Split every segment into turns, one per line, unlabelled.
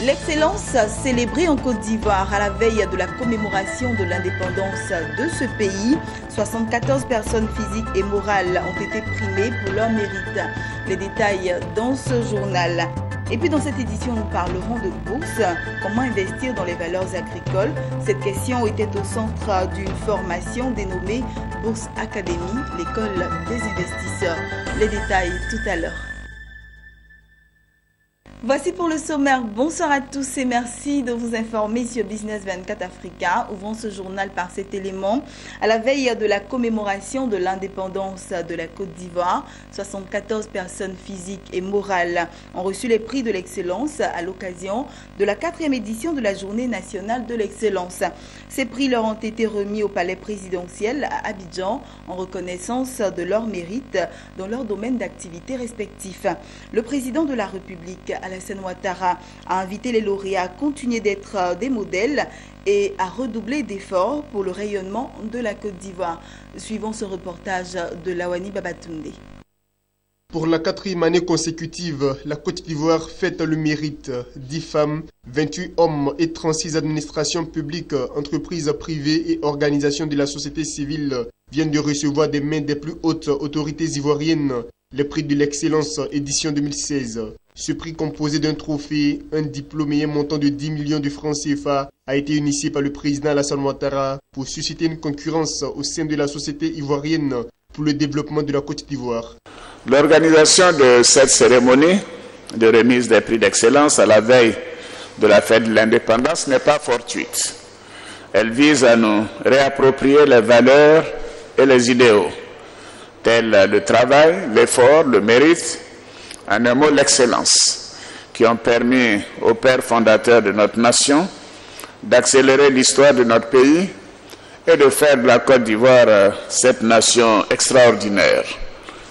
L'excellence célébrée en Côte d'Ivoire à la veille de la commémoration de l'indépendance de ce pays. 74 personnes physiques et morales ont été primées pour leur mérite. Les détails dans ce journal. Et puis dans cette édition, nous parlerons de bourse. Comment investir dans les valeurs agricoles? Cette question était au centre d'une formation dénommée Bourse Academy, l'école des investisseurs. Les détails tout à l'heure. Voici pour le sommaire. Bonsoir à tous et merci de vous informer sur Business 24 Africa. Ouvrons ce journal par cet élément. À la veille de la commémoration de l'indépendance de la Côte d'Ivoire, 74 personnes physiques et morales ont reçu les prix de l'excellence à l'occasion de la 4e édition de la Journée nationale de l'excellence. Ces prix leur ont été remis au palais présidentiel à Abidjan en reconnaissance de leur mérite dans leur domaine d'activité respectif. Le président de la République, Alassane Ouattara, a invité les lauréats à continuer d'être des modèles et à redoubler d'efforts pour le rayonnement de la Côte d'Ivoire. Suivons ce reportage de Lawani Babatunde.
Pour la 4e année consécutive, la Côte d'Ivoire fête le mérite. 10 femmes, 28 hommes et 36 administrations publiques, entreprises privées et organisations de la société civile viennent de recevoir des mains des plus hautes autorités ivoiriennes les prix de l'excellence édition 2016. Ce prix composé d'un trophée, un diplôme et un montant de 10 millions de francs CFA a été initié par le président Alassane Ouattara pour susciter une concurrence au sein de la société ivoirienne pour le développement de la Côte d'Ivoire.
L'organisation de cette cérémonie de remise des prix d'excellence à la veille de la fête de l'indépendance n'est pas fortuite. Elle vise à nous réapproprier les valeurs et les idéaux, tels le travail, l'effort, le mérite, en un mot l'excellence, qui ont permis aux pères fondateurs de notre nation d'accélérer l'histoire de notre pays et de faire de la Côte d'Ivoire cette nation extraordinaire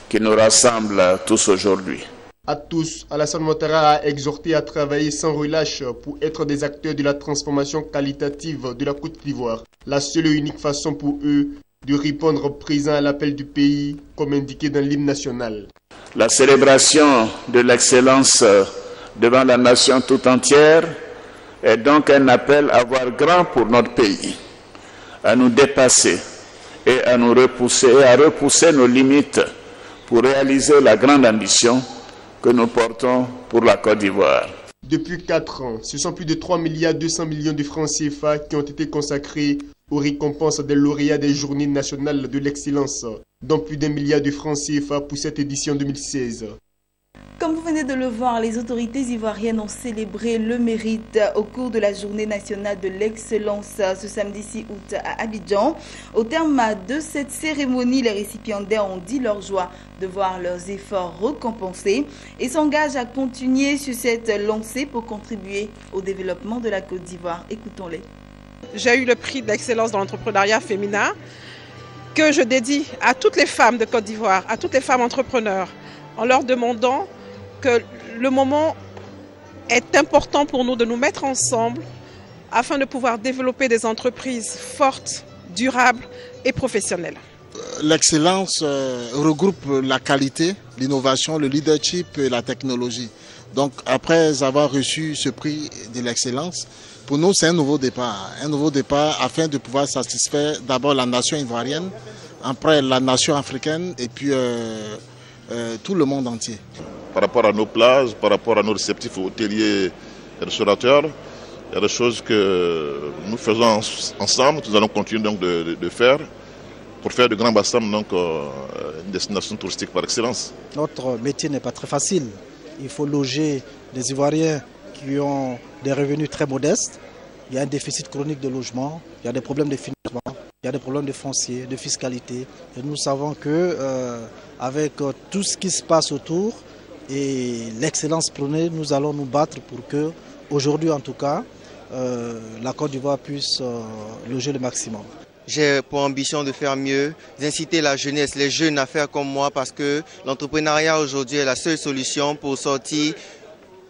qui nous rassemble tous aujourd'hui.
À tous, Alassane Ouattara a exhorté à travailler sans relâche pour être des acteurs de la transformation qualitative de la Côte d'Ivoire. La seule et unique façon pour eux de répondre présent à l'appel du pays, comme indiqué dans l'hymne national.
La célébration de l'excellence devant la nation tout entière est donc un appel à voir grand pour notre pays, à nous dépasser et à nous repousser et à repousser nos limites pour réaliser la grande ambition que nous portons pour la Côte d'Ivoire.
Depuis 4 ans, ce sont plus de 3,2 milliards de francs CFA qui ont été consacrés aux récompenses des lauréats des Journées nationales de l'excellence, dont plus d'1 milliard de francs CFA pour cette édition 2016.
Comme vous venez de le voir, les autorités ivoiriennes ont célébré le mérite au cours de la Journée nationale de l'excellence ce samedi 6 août à Abidjan. Au terme de cette cérémonie, les récipiendaires ont dit leur joie de voir leurs efforts récompensés et s'engagent à continuer sur cette lancée pour contribuer au développement de la Côte d'Ivoire. Écoutons-les.
J'ai eu le prix d'excellence dans l'entrepreneuriat féminin que je dédie à toutes les femmes de Côte d'Ivoire, à toutes les femmes entrepreneurs, en leur demandant que le moment est important pour nous de nous mettre ensemble afin de pouvoir développer des entreprises fortes, durables et professionnelles.
L'excellence regroupe la qualité, l'innovation, le leadership et la technologie. Donc après avoir reçu ce prix de l'excellence, pour nous c'est un nouveau départ afin de pouvoir satisfaire d'abord la nation ivoirienne, après la nation africaine et puis tout le monde entier.
Par rapport à nos plages, par rapport à nos réceptifs hôteliers et restaurateurs, il y a des choses que nous faisons ensemble, que nous allons continuer donc de faire pour faire de Grand Bassam donc une destination touristique par excellence.
Notre métier n'est pas très facile. Il faut loger des Ivoiriens qui ont des revenus très modestes. Il y a un déficit chronique de logement, il y a des problèmes de financement, il y a des problèmes de foncier, de fiscalité. Et nous savons que avec tout ce qui se passe autour et l'excellence prônée, nous allons nous battre pour que, aujourd'hui en tout cas, la Côte d'Ivoire puisse loger le maximum.
J'ai pour ambition de faire mieux, d'inciter la jeunesse, les jeunes à faire comme moi parce que l'entrepreneuriat aujourd'hui est la seule solution pour sortir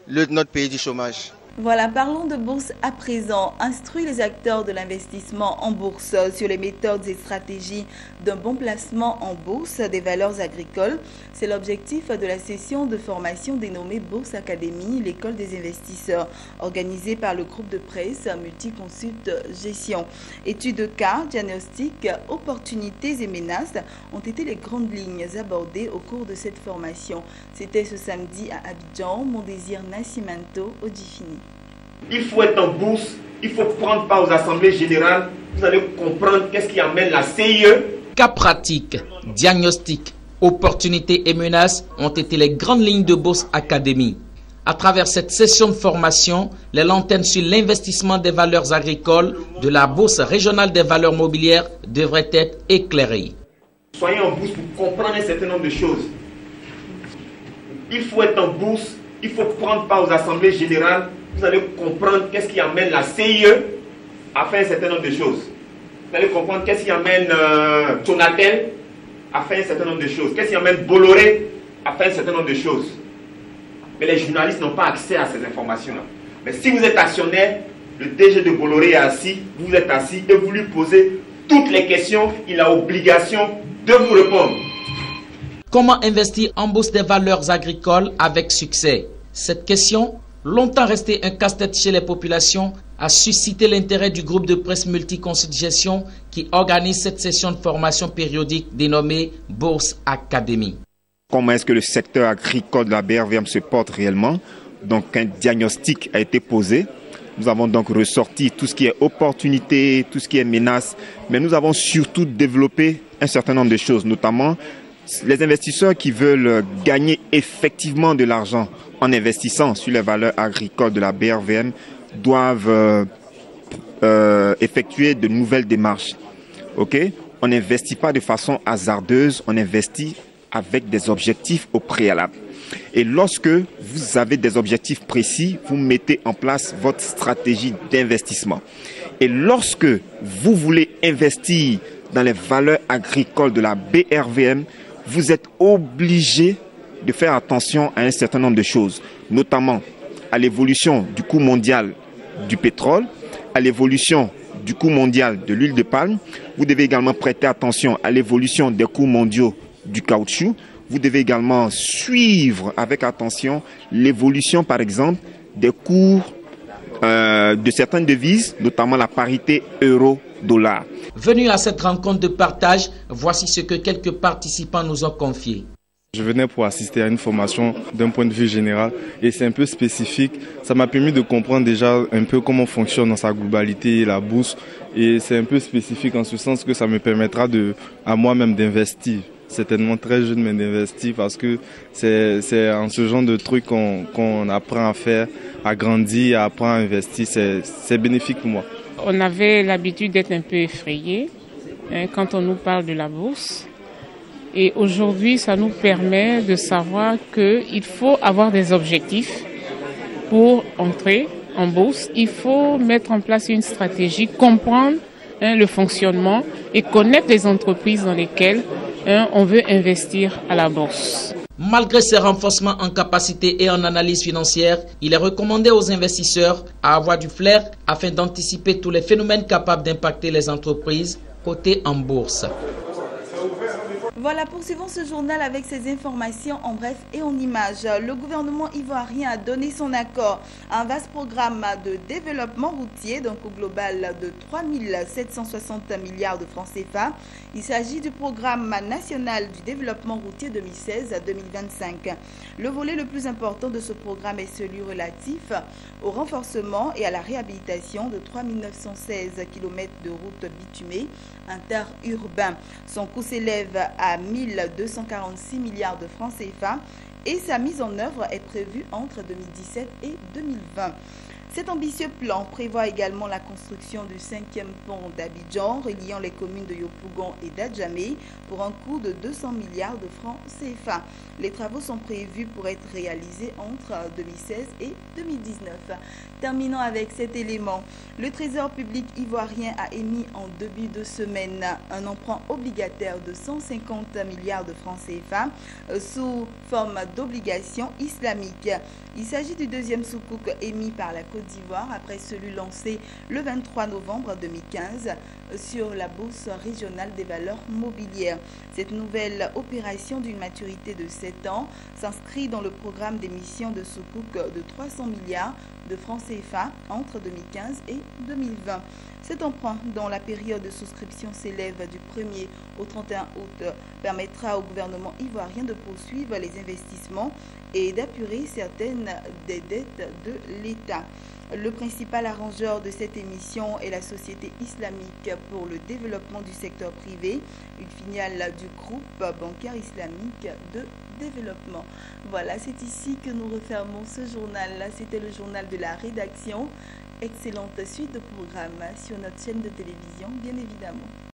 notre pays du chômage.
Voilà, parlons de bourse à présent. Instruit les acteurs de l'investissement en bourse sur les méthodes et stratégies d'un bon placement en bourse des valeurs agricoles. C'est l'objectif de la session de formation dénommée Bourse Academy, l'école des investisseurs, organisée par le groupe de presse Multiconsult Gestion. Études de cas, diagnostics, opportunités et menaces ont été les grandes lignes abordées au cours de cette formation. C'était ce samedi à Abidjan. Mon désir Nascimento, Odifini.
Il faut être en bourse, il faut prendre part aux assemblées générales. Vous allez comprendre qu'est-ce qui amène la CIE.
Cas pratiques, diagnostics, opportunités et menaces ont été les grandes lignes de Bourse Academy. À travers cette session de formation, les lanternes sur l'investissement des valeurs agricoles de la Bourse régionale des valeurs mobilières devraient être éclairées.
Soyez en bourse pour comprendre un certain nombre de choses. Il faut être en bourse, il faut prendre part aux assemblées générales. Vous allez comprendre qu'est-ce qui amène la CIE à faire un certain nombre de choses. Vous allez comprendre qu'est-ce qui amène Sonatel à faire un certain nombre de choses. Qu'est-ce qui amène Bolloré à faire un certain nombre de choses. Mais les journalistes n'ont pas accès à ces informations-là. Mais si vous êtes actionnaire, le DG de Bolloré est assis, vous êtes assis et vous lui posez toutes les questions, il a obligation de vous répondre.
Comment investir en bourse des valeurs agricoles avec succès? Cette question, longtemps restée un casse-tête chez les populations, a suscité l'intérêt du groupe de presse Multiconsult Gestion qui organise cette session de formation périodique dénommée Bourse Academy.
Comment est-ce que le secteur agricole de la BRVM se porte réellement? Donc un diagnostic a été posé. Nous avons donc ressorti tout ce qui est opportunité, tout ce qui est menace, mais nous avons surtout développé un certain nombre de choses, notamment les investisseurs qui veulent gagner effectivement de l'argent en investissant sur les valeurs agricoles de la BRVM doivent effectuer de nouvelles démarches. Okay? On n'investit pas de façon hasardeuse, on investit avec des objectifs au préalable. Et lorsque vous avez des objectifs précis, vous mettez en place votre stratégie d'investissement. Et lorsque vous voulez investir dans les valeurs agricoles de la BRVM, vous êtes obligé de faire attention à un certain nombre de choses, notamment à l'évolution du coût mondial du pétrole, à l'évolution du coût mondial de l'huile de palme. Vous devez également prêter attention à l'évolution des coûts mondiaux du caoutchouc. Vous devez également suivre avec attention l'évolution, par exemple, des cours de certaines devises, notamment la parité euro-dollar.
Venus à cette rencontre de partage, voici ce que quelques participants nous ont confié.
Je venais pour assister à une formation d'un point de vue général et c'est un peu spécifique. Ça m'a permis de comprendre déjà un peu comment fonctionne dans sa globalité la bourse et c'est un peu spécifique en ce sens que ça me permettra à moi-même d'investir. Certainement très jeune, mais d'investir parce que c'est en ce genre de truc qu'on apprend à faire, à grandir, à apprendre à investir. C'est bénéfique pour moi.
On avait l'habitude d'être un peu effrayé quand on nous parle de la bourse. Et aujourd'hui, ça nous permet de savoir qu'il faut avoir des objectifs pour entrer en bourse. Il faut mettre en place une stratégie, comprendre le fonctionnement et connaître les entreprises dans lesquelles on veut investir à la bourse.
Malgré ces renforcements en capacité et en analyse financière, il est recommandé aux investisseurs à avoir du flair afin d'anticiper tous les phénomènes capables d'impacter les entreprises cotées en bourse.
Voilà, poursuivons ce journal avec ces informations en bref et en images. Le gouvernement ivoirien a donné son accord à un vaste programme de développement routier, donc au global de 3 760 milliards de francs CFA. Il s'agit du programme national du développement routier 2016 à 2025. Le volet le plus important de ce programme est celui relatif au renforcement et à la réhabilitation de 3 916 km de routes bitumées interurbains. Son coût s'élève à 1246 milliards de francs CFA et sa mise en œuvre est prévue entre 2017 et 2020. Cet ambitieux plan prévoit également la construction du 5e pont d'Abidjan reliant les communes de Yopougon et d'Adjamé pour un coût de 200 milliards de francs CFA. Les travaux sont prévus pour être réalisés entre 2016 et 2019. Terminons avec cet élément. Le Trésor public ivoirien a émis en début de semaine un emprunt obligataire de 150 milliards de francs CFA sous forme d'obligations islamiques. Il s'agit du deuxième sukuk émis par la Côte Côte d'Ivoire après celui lancé le 23 novembre 2015 sur la Bourse régionale des valeurs mobilières. Cette nouvelle opération d'une maturité de 7 ans s'inscrit dans le programme d'émission de Sukuk de 300 milliards de francs CFA entre 2015 et 2020. Cet emprunt, dont la période de souscription s'élève du 1er au 31 août, permettra au gouvernement ivoirien de poursuivre les investissements et d'apurer certaines des dettes de l'État. Le principal arrangeur de cette émission est la Société islamique pour le développement du secteur privé, une filiale du groupe bancaire islamique de développement. Voilà, c'est ici que nous refermons ce journal. C'était le journal de la rédaction. Excellente suite de programmes sur notre chaîne de télévision, bien évidemment.